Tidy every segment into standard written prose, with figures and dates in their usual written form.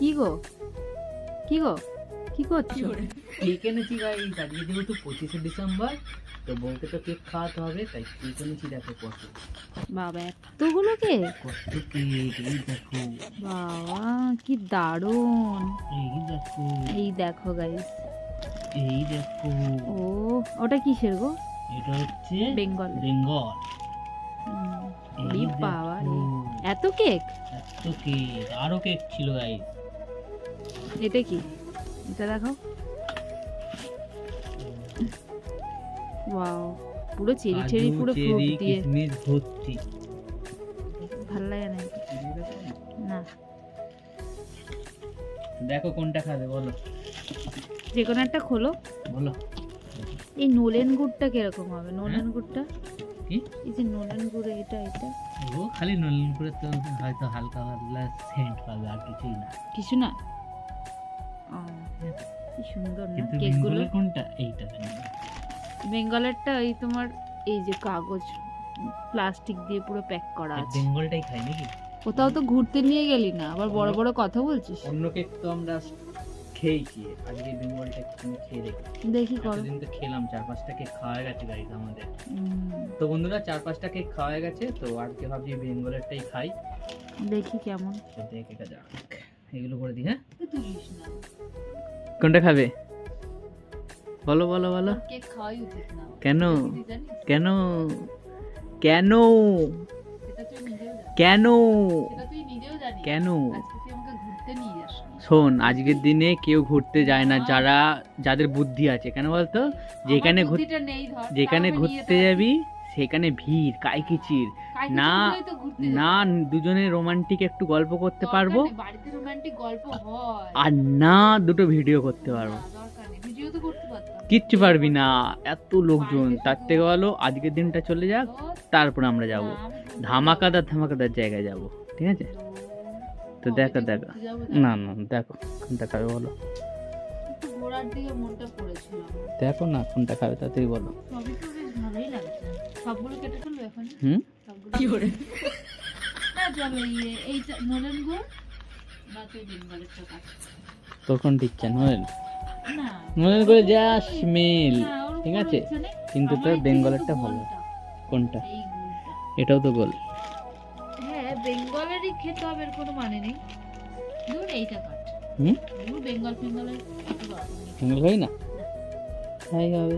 কি গো কি গো কি করছো? কেক এনেছি গাইস, আজকে যেহেতু 25শে ডিসেম্বর, তো বউকে তো কেক খাওয়াতে হবে, তাই কেক এনেছি। দেখো কত বাবা এতগুলো কেক! কত কেক, এই দেখো, বাবা কি দারুণ! এই দেখো, এই দেখো গাইস, এই দেখো। ও ওটা কিসের গো? এটা হচ্ছে বেঙ্গল। বেঙ্গল। ওরে এই বাবা রে, দেখো, এত কেক! এত কেক, আরো কেক ছিল গাইস। এটা কি? এটা দেখো, ওয়াও, পুরো চেরি চেরি, পুরো ফ্রুট দিয়ে। কিশমিশ ভর্তি। ভালো লাগে না না? দেখো কোনটা খাবে বলো, যে কোনো একটা খোলো। বলো। এই নোলেন গুড়টা কিরকম হবে? নোলেন গুড়টা কি? এই যে নোলেন গুড়, এটা এটা ও খালি নলেন করে তো হয়তো হালকা হালকা সেন্ট পাবে, আর কিছুই না। কিছু না? ও, কি সুন্দর না কিন্তু কেকগুলো। বেঙ্গলের কোনটা? এইটা বেঙ্গল। বেঙ্গলেরটা ওই তোমার এই যে কাগজ প্লাস্টিক দিয়ে পুরো প্যাক করা আছে। বেঙ্গলটাই খাই নাকি? কোথাও তো ঘুরতে নিয়ে গেলি না, আবার বড় বড় কথা বলছিস। অন্য কেক তো আমরা খেয়েছি, আজকে বেঙ্গলটা একটু খেয়ে দেখি। দেখি করো। এতদিন তো খেলাম, 4-5টা কেক খাওয়া গেছে গাইস আমাদের। হুম, তো বন্ধুরা 4-5টা কেক খাওয়া গেছে, তো আজকে ভাবছি বেঙ্গলেরটাই খাই। দেখি কেমন। তো দেখ এটা যাক, এগুলো করে দিই। হ্যাঁ, তুলিস না, কোনটা খাবে বলো বলো বলো। কেক খাওয়াই উচিত না। কেন? জানিস কেন? কেন? সেটা তুই নিজেও জানিস। কেন? সেটা তুই নিজেও জানিস। কেন? আজকে তুই আমাকে ঘুরতে নিয়ে যাস না। শোন, আজকের দিনে কেউ ঘুরতে যায় না যাদের বুদ্ধি আছে। কেন বলতো? যেখানে আমার বুদ্ধিটা নেই ধর, যেখানে তাও আমি নিয়ে ঘুরতে যেতে যাবি সেখানে ভিড় কাইকিচির পারি। না, কাইকুচিগুলোই তো ঘুরতে যেতে না হয়। দুজনে রোমান্টিক একটু গল্প করতে দরকার পারবো, নেই, বাড়িতে রোমান্টিক গল্প হয়। আর না দুটো ভিডিও করতে পারবো। না, দরকার নেই, ভিডিও তো করতে পারতাম। কিচ্ছু পারবি না, এত লোকজন। তার থেকে ভালো আজকের দিনটা চলে যাক, তারপর আমরা যাব না, আমি ঘুরতে ধামাকাদার ধামাকাদার জায়গায় যাব। ঠিক আছে? যাবো। তো কবে দেখো যে দেখো, ঘুরতে যাবো না না দেখো কোনটা খাবে বলো, একটু ঘোরার দিকে মনটা পড়েছিল আমার। দেখো না কোনটা খাবে তাড়াতাড়ি বলো। সবই তো বেশ ভালোই লাগছে। সবগুলো কেটে ফেলবো এখন? সবগুলো কি করে? না চলো, এইটা নলেন গুড় বা তুই বেঙ্গলেরটা কাট। তোর কোন ইচ্ছা নয় না মনে করে যা স্মেল, না, ওর ঠিক কোনো আছে, ইচ্ছে নেই। কিন্তু আমার তোর ইচ্ছে বেঙ্গলেরটা কিন্তু ভালো। গোলটা, কোনটা? এই গুড়টা। এটাও তো গোল। হ্যাঁ, বেঙ্গলেরই খেতে হবে, এর কোনো মানে নেই। ধর এইটা কাট। বেঙ্গল ফেঙ্গলের খেতে পারবো না। বেঙ্গল হয় না, তাই হবে,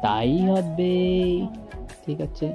তাই হবে। ঠিক আছে।